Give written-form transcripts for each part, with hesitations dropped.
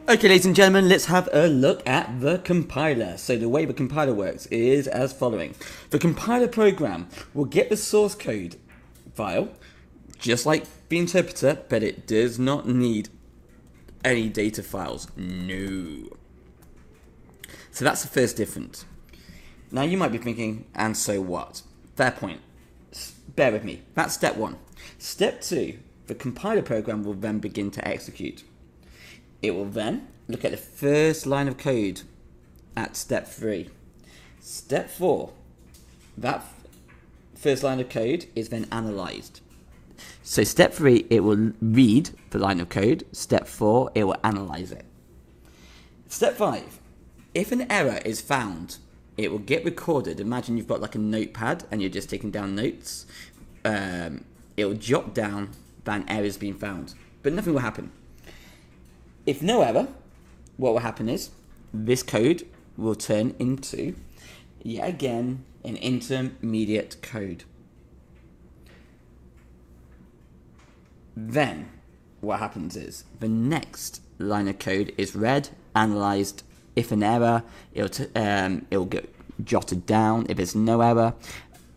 Okay, ladies and gentlemen, let's have a look at the compiler. So the way the compiler works is as following. The compiler program will get the source code file, just like the interpreter, but it does not need any data files. No. So that's the first difference. Now you might be thinking, and so what? Fair point. Bear with me. That's step one. Step two, the compiler program will then begin to execute. It will then look at the first line of code at step 3. Step 4, that first line of code is then analyzed. So step 3, it will read the line of code. Step 4, it will analyze it. Step 5, if an error is found, it will get recorded. Imagine you've got like a notepad and you're just taking down notes. It will jot down that an error has been found, but nothing will happen. If no error, what will happen is this code will turn into, yet again, an intermediate code. Then what happens is the next line of code is read, analyzed. If an error, it'll get jotted down. If there's no error,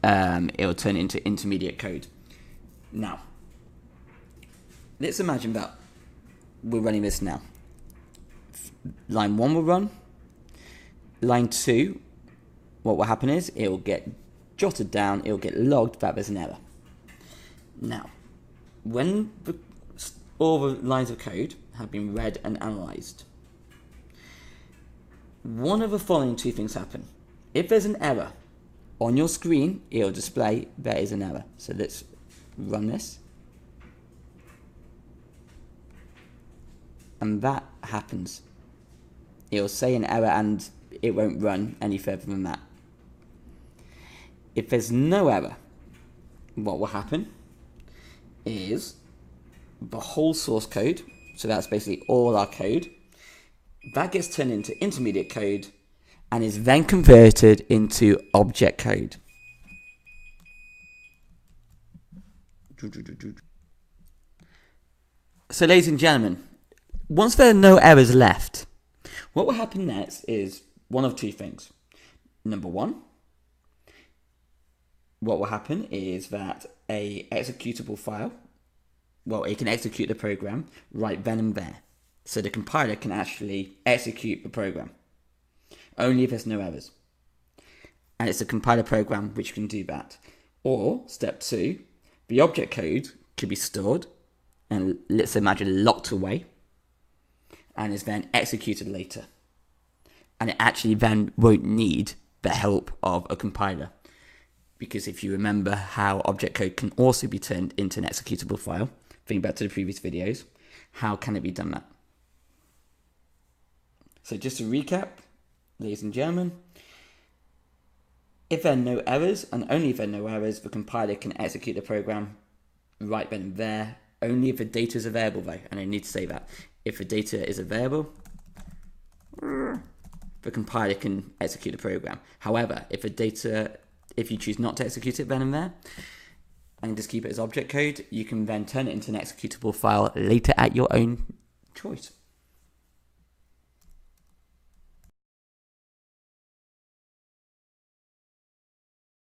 it'll turn into intermediate code. Now, let's imagine that we're running this now. Line 1 will run. Line 2, what will happen is it will get jotted down, it will get logged that there's an error. Now, when all the lines of code have been read and analysed, one of the following two things happen. If there's an error, on your screen, it will display there is an error. So let's run this. And that happens. It will say an error and it won't run any further than that. If there's no error, what will happen is the whole source code, so that's basically all our code, that gets turned into intermediate code and is then converted into object code. So ladies and gentlemen, once there are no errors left, what will happen next is one of two things. Number one, what will happen is that a executable file, well, it can execute the program right then and there. So the compiler can actually execute the program, only if there's no errors. And it's a compiler program which can do that. Or, step 2, the object code could be stored, and let's imagine locked away, and is then executed later. And it actually then won't need the help of a compiler. Because if you remember how object code can also be turned into an executable file, think back to the previous videos, how can it be done that? So just to recap, ladies and gentlemen, if there are no errors, and only if there are no errors, the compiler can execute the program right then and there, only if the data is available though, and I need to say that. If the data is available, the compiler can execute the program. However, if you choose not to execute it then and there, and just keep it as object code, you can then turn it into an executable file later at your own choice.